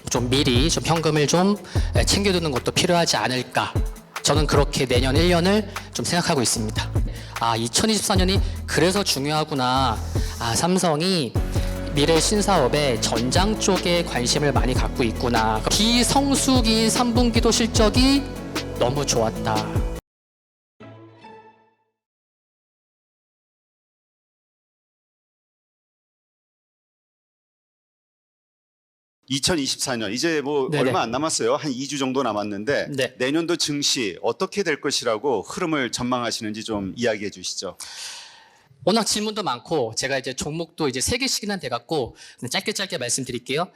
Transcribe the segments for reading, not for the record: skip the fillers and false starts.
좀 미리 좀 현금을 좀 챙겨두는 것도 필요하지 않을까. 저는 그렇게 내년 1년을 좀 생각하고 있습니다. 2024년이 그래서 중요하구나. 삼성이 미래 신사업에 전장 쪽에 관심을 많이 갖고 있구나. 비성수기인 3분기도 실적이 너무 좋았다. 2024년 이제 뭐 네네. 얼마 안 남았어요. 한 2주 정도 남았는데 네. 내년도 증시 어떻게 될 것이라고 흐름을 전망하시는지 좀 이야기해 주시죠. 워낙 질문도 많고 제가 이제 종목도 이제 3개씩이나 돼갖고 짧게 말씀드릴게요.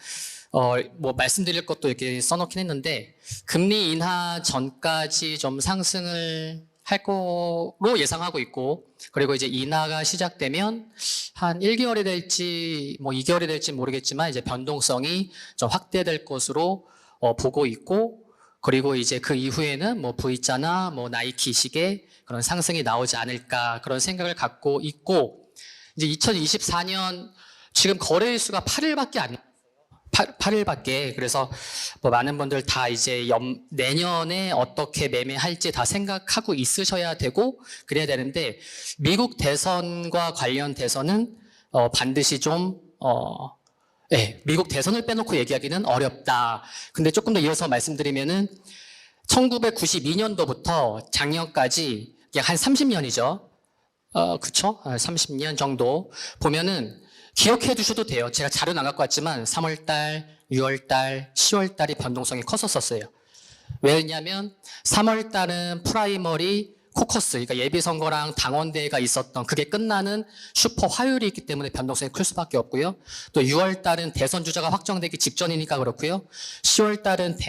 뭐 말씀드릴 것도 이렇게 써놓긴 했는데 금리 인하 전까지 좀 상승을 할 거로 예상하고 있고, 그리고 이제 인하가 시작되면 한 1개월이 될지 뭐 2개월이 될지 모르겠지만 이제 변동성이 좀 확대될 것으로 보고 있고, 그리고 이제 그 이후에는 뭐 V자나 뭐 나이키식의 그런 상승이 나오지 않을까 그런 생각을 갖고 있고, 이제 2024년 지금 거래일수가 8일밖에 안 8일밖에. 그래서 뭐 많은 분들 다 이제 내년에 어떻게 매매할지 다 생각하고 있으셔야 되고 그래야 되는데, 미국 대선과 관련돼서는 반드시 좀 미국 대선을 빼놓고 얘기하기는 어렵다. 근데 조금 더 이어서 말씀드리면은 1992년도부터 작년까지 약 한 30년이죠. 그쵸? 30년 정도 보면은 기억해 두셔도 돼요. 제가 자료는 안 갖고 왔지만 3월달, 6월달, 10월달이 변동성이 컸었어요. 왜냐하면 3월달은 프라이머리 코커스, 그러니까 예비선거랑 당원대회가 있었던 그게 끝나는 슈퍼 화요일이 있기 때문에 변동성이 클 수밖에 없고요. 또 6월달은 대선 주자가 확정되기 직전이니까 그렇고요. 10월달은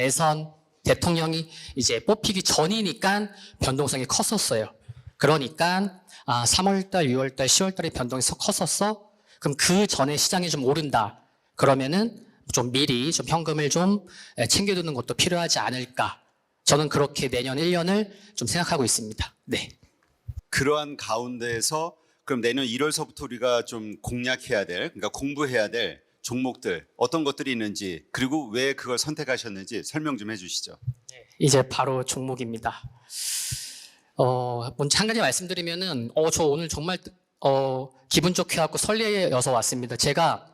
대통령이 이제 뽑히기 전이니까 변동성이 컸었어요. 그러니까 3월달, 6월달, 10월달에 변동이 컸었어. 그럼 그 전에 시장이 좀 오른다. 그러면은 좀 미리 좀 현금을 좀 챙겨두는 것도 필요하지 않을까. 저는 그렇게 내년 1년을 좀 생각하고 있습니다. 네. 그러한 가운데에서 그럼 내년 1월서부터 우리가 좀 공략해야 될, 그러니까 공부해야 될 종목들 어떤 것들이 있는지, 그리고 왜 그걸 선택하셨는지 설명 좀 해주시죠. 이제 바로 종목입니다. 먼저 한 가지 말씀드리면은 저 오늘 정말 기분 좋게 갖고 설레어서 왔습니다. 제가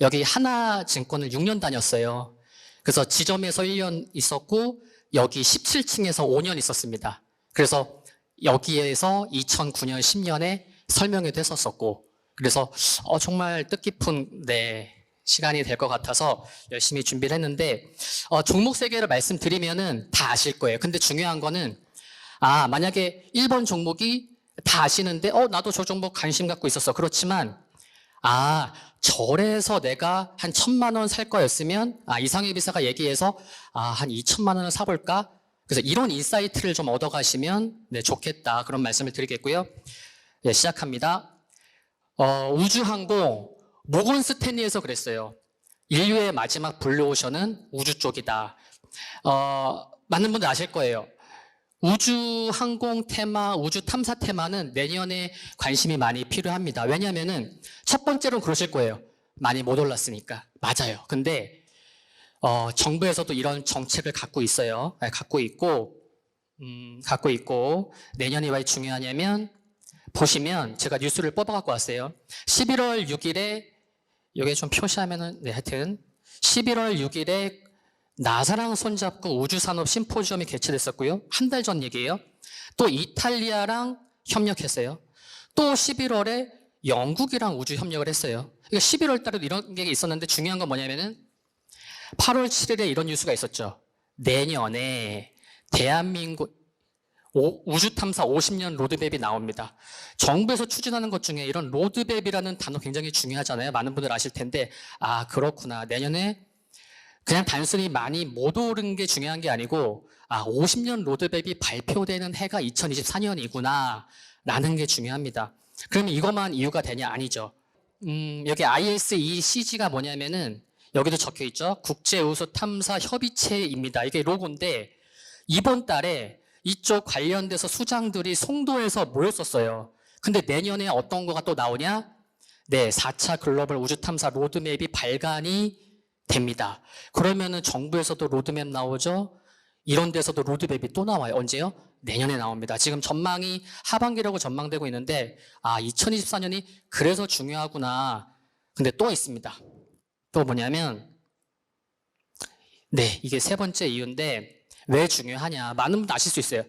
여기 하나증권을 6년 다녔어요. 그래서 지점에서 1년 있었고 여기 17층에서 5년 있었습니다. 그래서 여기에서 2009년, 10년에 설명회도 했었었고, 그래서 정말 뜻깊은 시간이 될 것 같아서 열심히 준비를 했는데, 종목 세계를 말씀드리면은 다 아실 거예요. 근데 중요한 거는 만약에 1번 종목이 다 아시는데 나도 저 종목 관심 갖고 있었어. 그렇지만 절에서 내가 한 1,000만 원 살 거였으면 이상희 비서가 얘기해서 한 2,000만 원을 사볼까? 그래서 이런 인사이트를 좀 얻어가시면 좋겠다. 그런 말씀을 드리겠고요. 시작합니다. 우주항공 모건 스탠리에서 그랬어요. 인류의 마지막 블루오션은 우주 쪽이다. 많은 분들 아실 거예요. 우주 항공 테마, 우주 탐사 테마는 내년에 관심이 많이 필요합니다. 왜냐하면은 첫 번째로는 그러실 거예요. 많이 못 올랐으니까. 맞아요. 근데 정부에서도 이런 정책을 갖고 있어요. 갖고 있고 내년이 왜 중요하냐면, 보시면 제가 뉴스를 뽑아갖고 왔어요. 11월 6일에 여기 좀 표시하면은 하여튼 11월 6일에 나사랑 손잡고 우주산업 심포지엄이 개최됐었고요. 한 달 전 얘기예요. 또 이탈리아랑 협력했어요. 또 11월에 영국이랑 우주 협력을 했어요. 그러니까 11월 달에도 이런 게 있었는데, 중요한 건 뭐냐면은 8월 7일에 이런 뉴스가 있었죠. 내년에 대한민국 우주 탐사 50년 로드맵이 나옵니다. 정부에서 추진하는 것 중에 이런 로드맵이라는 단어 굉장히 중요하잖아요. 많은 분들 아실 텐데, 그렇구나. 내년에 그냥 단순히 많이 못 오른 게 중요한 게 아니고 50년 로드맵이 발표되는 해가 2024년이구나 라는 게 중요합니다. 그러면 이것만 이유가 되냐? 아니죠. 여기 ISECG가 뭐냐면은 여기도 적혀 있죠. 국제우주탐사협의체입니다. 이게 로고인데, 이번 달에 이쪽 관련돼서 수장들이 송도에서 모였었어요. 근데 내년에 어떤 거가 또 나오냐? 4차 글로벌 우주탐사 로드맵이 발간이 됩니다. 그러면은 정부에서도 로드맵 나오죠. 이런 데서도 로드맵이 또 나와요. 언제요? 내년에 나옵니다. 지금 전망이 하반기라고 전망되고 있는데 2024년이 그래서 중요하구나. 근데 또 있습니다. 또 뭐냐면 네, 이게 세 번째 이유인데 왜 중요하냐. 많은 분들 아실 수 있어요.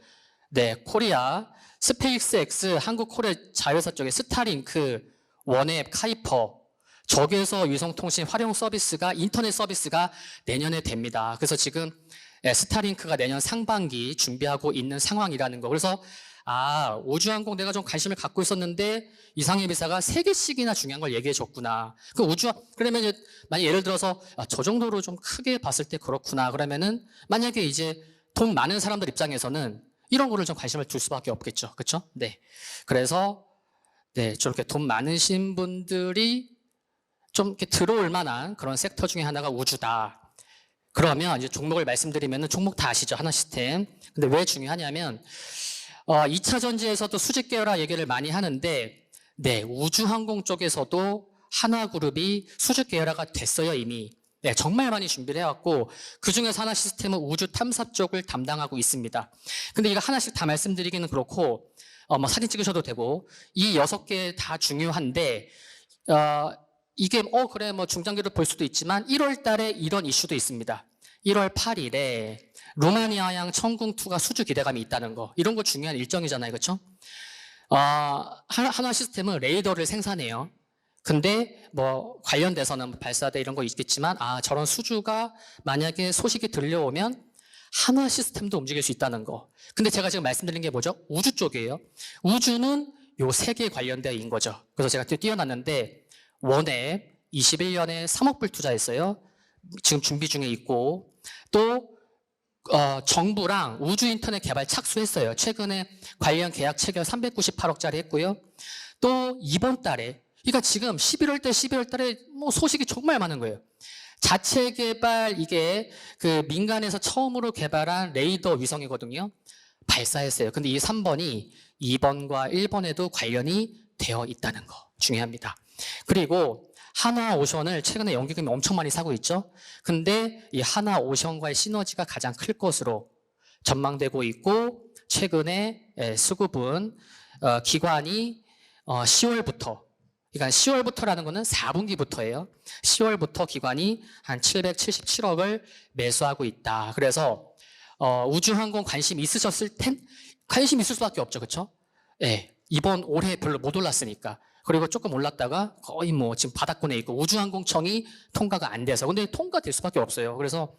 네, 코리아, 스페이스 X, 한국 코리아 자회사 쪽에 스타링크, 원앱, 카이퍼, 저기에서 위성통신 활용 서비스가 인터넷 서비스가 내년에 됩니다. 그래서 지금 스타링크가 내년 상반기 준비하고 있는 상황이라는 거. 그래서 우주항공 내가 좀 관심을 갖고 있었는데 이상해 비사가 3개씩이나 중요한 걸 얘기해 줬구나. 그러면 이제 만약 예를 들어서 저 정도로 좀 크게 봤을 때 그렇구나. 그러면은 만약에 이제 돈 많은 사람들 입장에서는 이런 거를 좀 관심을 둘 수밖에 없겠죠. 그렇죠? 네. 그래서 네, 저렇게 돈 많으신 분들이 좀 이렇게 들어올 만한 그런 섹터 중에 하나가 우주다. 그러면 이제 종목을 말씀드리면은 종목 다 아시죠? 하나시스템. 근데 왜 중요하냐면 2차 전지에서도 수직 계열화 얘기를 많이 하는데 네, 우주항공 쪽에서도 하나그룹이 수직 계열화가 됐어요, 이미. 네, 정말 많이 준비를 해왔고 그중에서 하나시스템은 우주 탐사 쪽을 담당하고 있습니다. 근데 이거 하나씩 다 말씀드리기는 그렇고 뭐 사진 찍으셔도 되고 이 6개 다 중요한데 이게 그래 뭐 중장기로 볼 수도 있지만 1월 달에 이런 이슈도 있습니다. 1월 8일에 루마니아양 천궁2가 수주 기대감이 있다는 거. 이런 거 중요한 일정이잖아요. 그렇죠? 하나 시스템은 레이더를 생산해요. 근데 뭐 관련돼서는 발사대 이런 거 있겠지만 저런 수주가 만약에 소식이 들려오면 하나 시스템도 움직일 수 있다는 거. 근데 제가 지금 말씀드린 게 뭐죠? 우주 쪽이에요. 우주는 요 3개 관련된 거죠. 그래서 제가 띄워놨는데 원앱 21년에 3억 불 투자했어요. 지금 준비 중에 있고 또 정부랑 우주 인터넷 개발 착수했어요. 최근에 관련 계약 체결 398억짜리 했고요. 또 이번 달에 그러니까 지금 11월 달에 뭐 소식이 정말 많은 거예요. 자체 개발 이게 그 민간에서 처음으로 개발한 레이더 위성이거든요. 발사했어요. 근데 이 3번이 2번과 1번에도 관련이 되어 있다는 거 중요합니다. 그리고 하나오션을 최근에 연기금이 엄청 많이 사고 있죠. 근데 이 하나오션과의 시너지가 가장 클 것으로 전망되고 있고 최근에 수급은 기관이 10월부터 그러니까 10월부터라는 거는 4분기부터예요. 10월부터 기관이 한 777억을 매수하고 있다. 그래서 우주항공 관심 있으셨을 땐 관심 있을 수밖에 없죠. 그렇죠? 예. 이번 올해 별로 못 올랐으니까. 그리고 조금 올랐다가 거의 뭐 지금 바닥권에 있고 우주항공청이 통과가 안 돼서 근데 통과될 수밖에 없어요. 그래서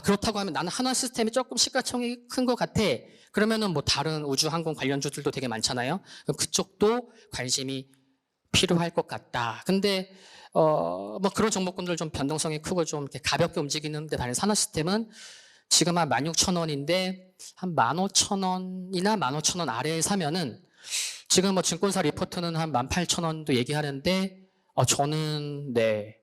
그렇다고 하면 나는 하나 시스템이 조금 시가총액이 큰 것 같아. 그러면은 뭐 다른 우주항공 관련주들도 되게 많잖아요. 그럼 그쪽도 관심이 필요할 것 같다. 근데 뭐 그런 종목군들 좀 변동성이 크고 좀 이렇게 가볍게 움직이는데 반해서 하나 시스템은 지금 한 16,000원인데 한 15,000원이나 15,000원 아래에 사면은 지금 뭐 증권사 리포트는 한 18,000원도 얘기하는데 저는 네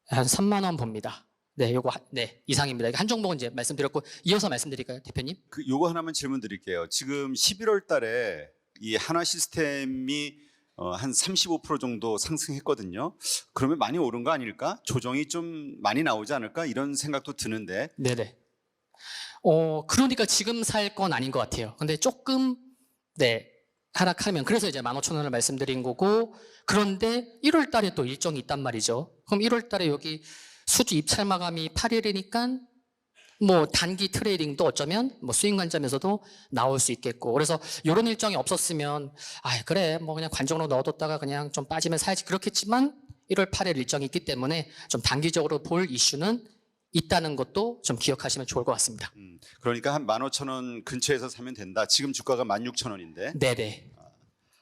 한 3만 원 봅니다. 네, 요거 네 이상입니다. 한 종목은 이제 말씀드렸고 이어서 말씀드릴까요, 대표님? 요거 하나만 질문 드릴게요. 지금 11월 달에 이 하나 시스템이 한 35% 정도 상승했거든요. 그러면 많이 오른 거 아닐까? 조정이 좀 많이 나오지 않을까? 이런 생각도 드는데. 네네. 그러니까 지금 살 건 아닌 것 같아요. 근데 조금 네 하락하면 그래서 이제 15,000원을 말씀드린 거고 그런데 1월 달에 또 일정이 있단 말이죠. 그럼 1월 달에 여기 수주 입찰 마감이 8일이니까 뭐 단기 트레이딩도 어쩌면 뭐 수익 관점에서도 나올 수 있겠고 그래서 이런 일정이 없었으면 그래 뭐 그냥 관정으로 넣어뒀다가 그냥 좀 빠지면 사야지 그렇겠지만 1월 8일 일정이 있기 때문에 좀 단기적으로 볼 이슈는 있다는 것도 좀 기억하시면 좋을 것 같습니다. 그러니까 한 15,000원 근처에서 사면 된다. 지금 주가가 16,000원인데. 네네.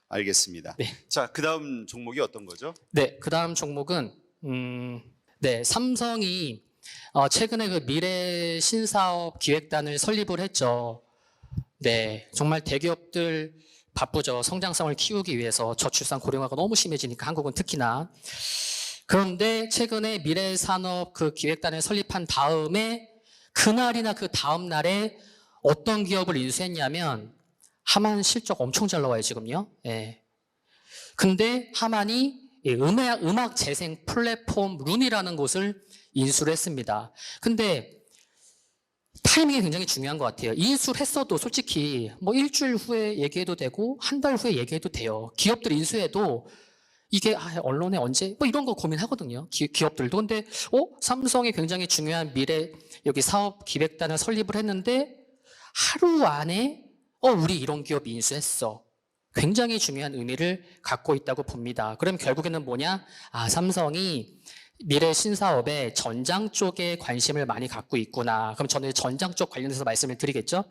알겠습니다. 네. 자, 그다음 종목이 어떤 거죠? 네, 그 다음 종목은 네, 삼성이 최근에 그 미래 신사업 기획단을 설립을 했죠. 네, 정말 대기업들 바쁘죠. 성장성을 키우기 위해서 저출산 고령화가 너무 심해지니까 한국은 특히나. 그런데 최근에 미래 산업 그 기획단을 설립한 다음에 그날이나 그 다음 날에 어떤 기업을 인수했냐면 하만 실적 엄청 잘 나와요 지금요. 예. 근데 하만이 이 음악 재생 플랫폼 룬이라는 곳을 인수를 했습니다. 근데 타이밍이 굉장히 중요한 것 같아요. 인수를 했어도 솔직히 뭐 일주일 후에 얘기해도 되고 한 달 후에 얘기해도 돼요. 기업들 인수해도 이게 언론에 언제 뭐 이런 거 고민하거든요. 기업들도. 근데 삼성이 굉장히 중요한 미래 여기 사업 기획단을 설립을 했는데 하루 안에 우리 이런 기업 인수했어. 굉장히 중요한 의미를 갖고 있다고 봅니다. 그럼 결국에는 뭐냐? 삼성이 미래 신사업에 전장 쪽에 관심을 많이 갖고 있구나. 그럼 저는 전장 쪽 관련해서 말씀을 드리겠죠?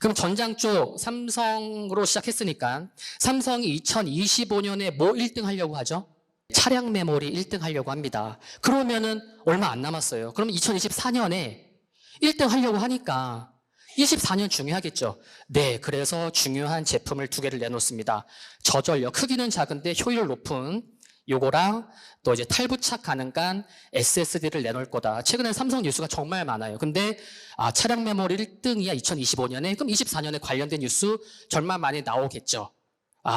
그럼 전장 쪽 삼성으로 시작했으니까 삼성이 2025년에 뭐 1등 하려고 하죠? 차량 메모리 1등 하려고 합니다. 그러면은 얼마 안 남았어요. 그럼 2024년에 1등 하려고 하니까 24년 중요하겠죠. 네, 그래서 중요한 제품을 2개를 내놓습니다. 저전력, 크기는 작은데 효율 높은 요거랑 또 이제 탈부착 가능한 SSD를 내놓을 거다. 최근에 삼성 뉴스가 정말 많아요. 근데 차량 메모리 1등이야 2025년에. 그럼 24년에 관련된 뉴스 정말 많이 나오겠죠.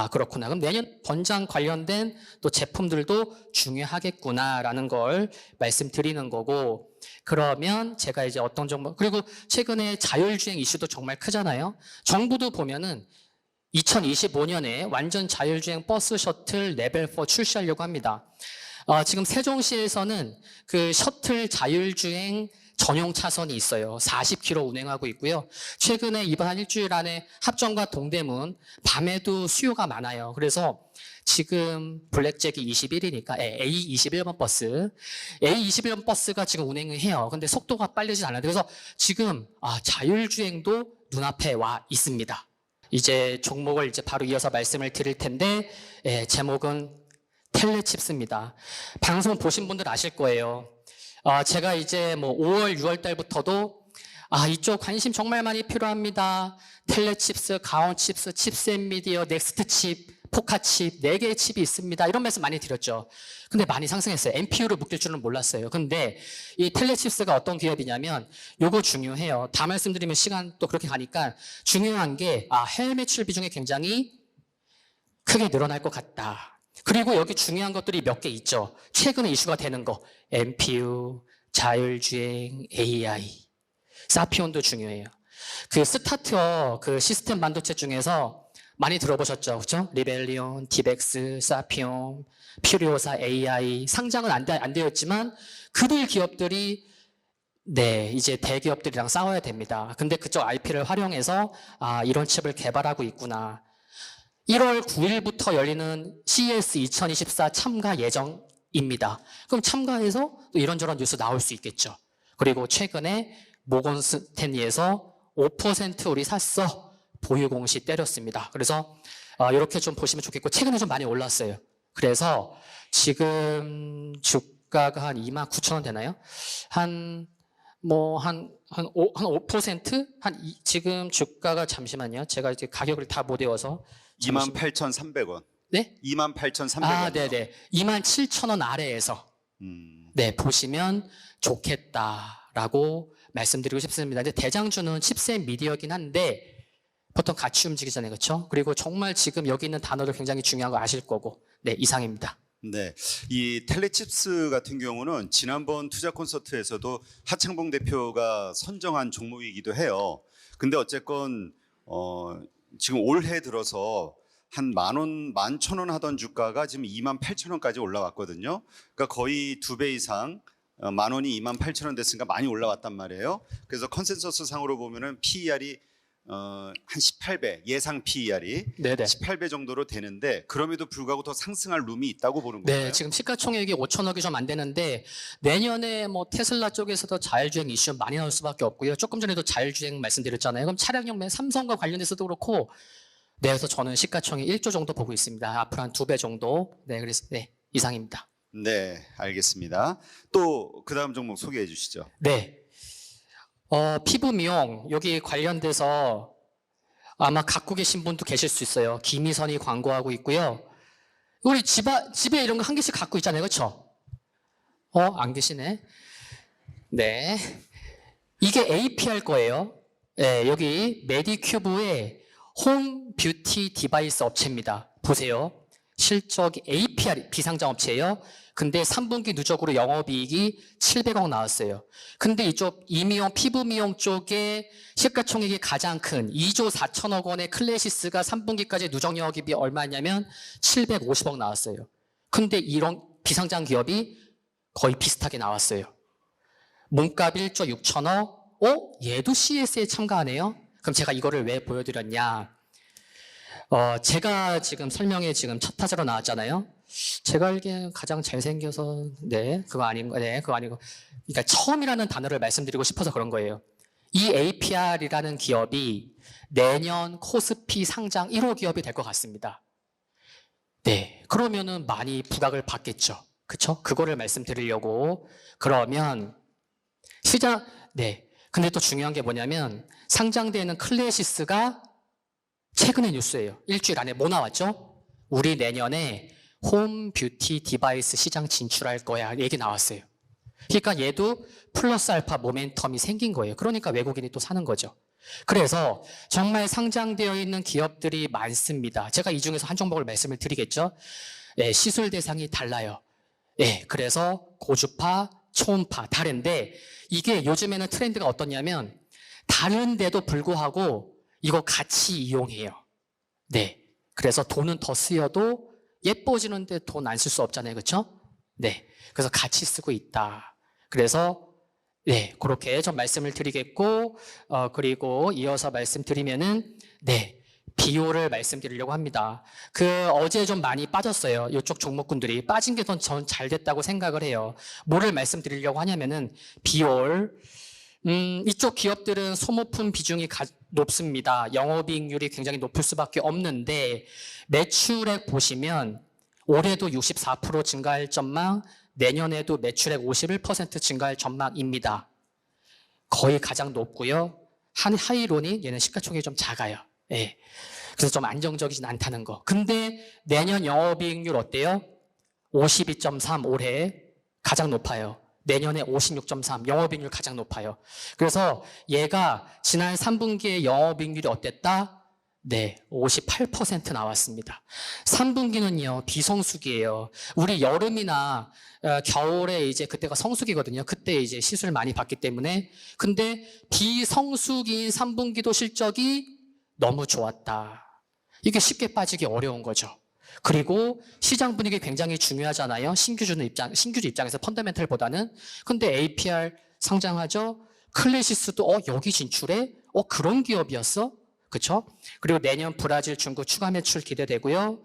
그렇구나. 그럼 내년 권장 관련된 또 제품들도 중요하겠구나라는 걸 말씀드리는 거고, 그러면 제가 이제 어떤 정보, 그리고 최근에 자율주행 이슈도 정말 크잖아요. 정부도 보면은 2025년에 완전 자율주행 버스 셔틀 레벨 4 출시하려고 합니다. 지금 세종시에서는 그 셔틀 자율주행 전용 차선이 있어요. 40km 운행하고 있고요. 최근에 이번 한 일주일 안에 합정과 동대문 밤에도 수요가 많아요. 그래서 지금 블랙잭이 21이니까 A21번 버스, A21번 버스가 지금 운행을 해요. 근데 속도가 빠르지 않아요. 그래서 지금 자율주행도 눈앞에 와 있습니다. 이제 종목을 이제 바로 이어서 말씀을 드릴 텐데, 제목은 텔레칩스입니다. 방송 보신 분들 아실 거예요. 제가 이제 뭐 5월, 6월 달부터도 이쪽 관심 정말 많이 필요합니다. 텔레칩스, 가온칩스, 칩셋 미디어, 넥스트 칩, 포카칩, 4개의 칩이 있습니다. 이런 말씀 많이 드렸죠. 근데 많이 상승했어요. NPU를 묶일 줄은 몰랐어요. 근데 이 텔레칩스가 어떤 기업이냐면 요거 중요해요. 다 말씀드리면 시간 또 그렇게 가니까 중요한 게 해외 매출 비중이 굉장히 크게 늘어날 것 같다. 그리고 여기 중요한 것들이 몇 개 있죠. 최근에 이슈가 되는 거. NPU, 자율주행, AI. 사피온도 중요해요. 그 스타트어 그 시스템 반도체 중에서 많이 들어보셨죠? 그렇죠? 리벨리온, 디벡스, 사피온, 퓨리오사, AI. 상장은 안 되어 있지만 그들 기업들이 이제 대기업들이랑 싸워야 됩니다. 근데 그쪽 IP를 활용해서 이런 칩을 개발하고 있구나. 1월 9일부터 열리는 CES 2024 참가 예정입니다. 그럼 참가해서 또 이런저런 뉴스 나올 수 있겠죠. 그리고 최근에 모건 스탠리에서 5% 우리 샀어. 보유 공시 때렸습니다. 그래서 이렇게 좀 보시면 좋겠고, 최근에 좀 많이 올랐어요. 그래서 지금 주가가 한 29,000원 되나요? 한 5%? 지금 주가가 잠시만요. 제가 이제 가격을 다 못 외워서. 28,300원. 네? 28,300원. 네네. 27,000원 아래에서. 보시면 좋겠다라고 말씀드리고 싶습니다. 근데 대장주는 칩셋 미디어긴 한데, 보통 같이 움직이잖아요. 그렇죠? 그리고 정말 지금 여기 있는 단어들 굉장히 중요한 거 아실 거고. 이상입니다. 네, 이 텔레칩스 같은 경우는 지난번 투자 콘서트에서도 하창봉 대표가 선정한 종목이기도 해요. 근데 어쨌건 지금 올해 들어서 한 10,000원, 11,000원 하던 주가가 지금 28,000원까지 올라왔거든요. 그러니까 거의 2배 이상 10,000원이 28,000원 됐으니까 많이 올라왔단 말이에요. 그래서 컨센서스 상으로 보면은 PER이 한 18배, 예상 PER이 네네. 18배 정도로 되는데, 그럼에도 불구하고 더 상승할 룸이 있다고 보는 거예요. 네, 지금 시가총액이 5천억이 좀 안 되는데, 내년에 뭐 테슬라 쪽에서도 자율주행 이슈 많이 나올 수밖에 없고요. 조금 전에도 자율주행 말씀드렸잖아요. 그럼 차량용 삼성과 관련해서도 그렇고, 그래서 저는 시가총액 1조 정도 보고 있습니다. 앞으로 한 2배 정도. 그래서 이상입니다. 네, 알겠습니다. 또 그다음 종목 소개해 주시죠. 네. 피부 미용 여기 관련돼서 아마 갖고 계신 분도 계실 수 있어요. 김희선이 광고하고 있고요. 우리 집에 이런 거 한 개씩 갖고 있잖아요. 그렇죠? 안 계시네. 네. 이게 APR 거예요. 여기 메디큐브의 홈 뷰티 디바이스 업체입니다. 보세요. 실적이 APR 비상장 업체예요. 근데 3분기 누적으로 영업이익이 700억 나왔어요. 근데 이쪽 이미용, 피부 미용 쪽에 시가총액이 가장 큰 2조 4천억 원의 클래시스가 3분기까지 누적 영업이익이 얼마냐면 750억 나왔어요. 근데 이런 비상장 기업이 거의 비슷하게 나왔어요. 몸값 1조 6천억, 얘도 CS에 참가하네요. 그럼 제가 이거를 왜 보여드렸냐? 제가 지금 설명에 지금 첫 타자로 나왔잖아요. 제가 알기에 가장 잘생겨서, 그거 아니고, 그러니까 처음이라는 단어를 말씀드리고 싶어서 그런 거예요. 이 APR이라는 기업이 내년 코스피 상장 1호 기업이 될 것 같습니다. 네. 그러면은 많이 부각을 받겠죠. 그쵸? 그거를 말씀드리려고. 그러면, 근데 또 중요한 게 뭐냐면, 상장되는 클래시스가 최근의 뉴스예요. 일주일 안에 뭐 나왔죠? 우리 내년에 홈 뷰티 디바이스 시장 진출할 거야. 얘기 나왔어요. 그러니까 얘도 플러스 알파 모멘텀이 생긴 거예요. 그러니까 외국인이 또 사는 거죠. 그래서 정말 상장되어 있는 기업들이 많습니다. 제가 이 중에서 한 종목을 말씀을 드리겠죠. 시술 대상이 달라요. 그래서 고주파, 초음파 다른데 이게 요즘에는 트렌드가 어떻냐면 다른데도 불구하고 이거 같이 이용해요. 그래서 돈은 더 쓰여도 예뻐지는데 돈 안 쓸 수 없잖아요. 그렇죠? 그래서 같이 쓰고 있다. 그래서 그렇게 좀 말씀을 드리겠고 그리고 이어서 말씀드리면은 비율을 말씀드리려고 합니다. 어제 좀 많이 빠졌어요. 이쪽 종목군들이 빠진 게 더 전 잘 됐다고 생각을 해요. 뭐를 말씀드리려고 하냐면은 비율. 이쪽 기업들은 소모품 비중이 높습니다. 영업이익률이 굉장히 높을 수밖에 없는데 매출액 보시면 올해도 64% 증가할 전망, 내년에도 매출액 51% 증가할 전망입니다. 거의 가장 높고요. 하이론이 얘는 시가총액이 좀 작아요. 그래서 좀 안정적이진 않다는 거. 근데 내년 영업이익률 어때요? 52.3 올해 가장 높아요. 내년에 56.3 영업이익률 가장 높아요. 그래서 얘가 지난 3분기에 영업이익률이 어땠다? 58% 나왔습니다. 3분기는요 비성수기예요. 우리 여름이나 겨울에 이제 그때가 성수기거든요. 그때 이제 시술을 많이 받기 때문에. 근데 비성수기인 3분기도 실적이 너무 좋았다. 이게 쉽게 빠지기 어려운 거죠. 그리고 시장 분위기 굉장히 중요하잖아요. 신규주 입장에서 펀더멘털보다는. 근데 APR 상장하죠. 클래시스도 여기 진출해? 그런 기업이었어? 그렇죠? 그리고 내년 브라질, 중국 추가 매출 기대되고요.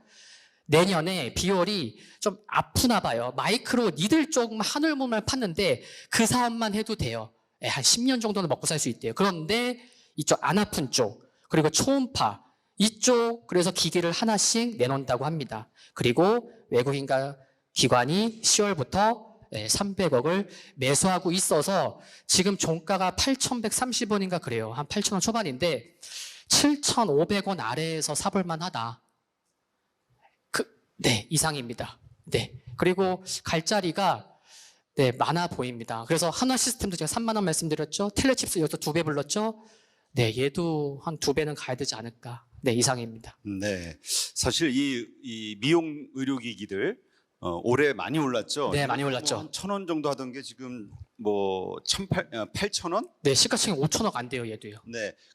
내년에 비율이 좀 아프나 봐요. 마이크로 니들 조금 하늘문만 팠는데 그 사업만 해도 돼요. 한 10년 정도는 먹고 살 수 있대요. 그런데 이쪽 안 아픈 쪽 그리고 초음파 이쪽 그래서 기기를 하나씩 내놓는다고 합니다. 그리고 외국인과 기관이 10월부터 300억을 매수하고 있어서 지금 종가가 8,130원인가 그래요. 한 8,000원 초반인데 7,500원 아래에서 사볼 만하다. 이상입니다. 그리고 갈 자리가 많아 보입니다. 그래서 한화 시스템도 제가 3만 원 말씀드렸죠. 텔레칩스 여기서 2배 불렀죠. 얘도 한 2배는 가야 되지 않을까. 이상입니다. 사실 이 미용 의료기기들 올해 많이 올랐죠. 많이 올랐죠. 한 1,000원 정도 하던 게 지금 뭐 8,000원? 시가총액 5천억 안 돼요, 얘도요.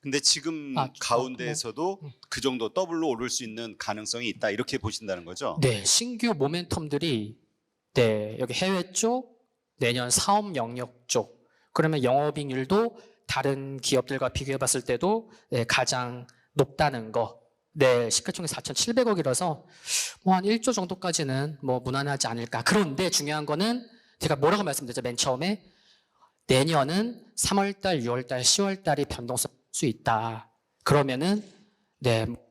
근데 지금 가운데에서도 그 정도 더블로 오를 수 있는 가능성이 있다. 이렇게 보신다는 거죠? 신규 모멘텀들이 여기 해외 쪽, 내년 사업 영역 쪽, 그러면 영업이익률도 다른 기업들과 비교해 봤을 때도 가장 높다는 거. 시가총액 4,700억이라서 뭐 한 1조 정도까지는 뭐 무난하지 않을까. 그런데 중요한 거는 제가 뭐라고 말씀드렸죠? 맨 처음에 내년은 3월달, 6월달, 10월달이 변동성 수 있다. 그러면은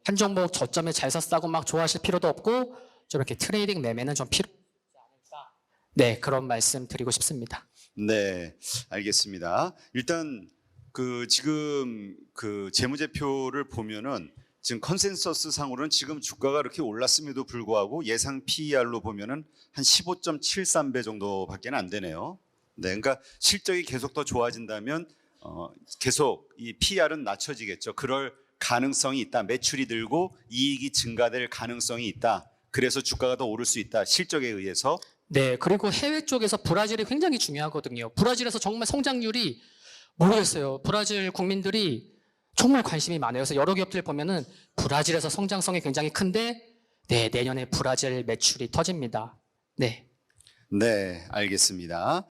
한 종목 저점에 잘 샀다고 막 좋아하실 필요도 없고 좀 이렇게 트레이딩 매매는 좀 필요하지 않을까. 그런 말씀 드리고 싶습니다. 알겠습니다. 일단 지금 재무제표를 보면은 지금 컨센서스 상으로는 지금 주가가 이렇게 올랐음에도 불구하고 예상 PER로 보면은 한 15.73배 정도밖에 안 되네요. 그러니까 실적이 계속 더 좋아진다면 계속 이 PER은 낮춰지겠죠. 그럴 가능성이 있다. 매출이 늘고 이익이 증가될 가능성이 있다. 그래서 주가가 더 오를 수 있다. 실적에 의해서. 네, 그리고 해외 쪽에서 브라질이 굉장히 중요하거든요. 브라질에서 정말 성장률이 모르겠어요. 브라질 국민들이 정말 관심이 많아요. 그래서 여러 기업들 보면은 브라질에서 성장성이 굉장히 큰데, 네, 내년에 브라질 매출이 터집니다. 네. 네, 알겠습니다.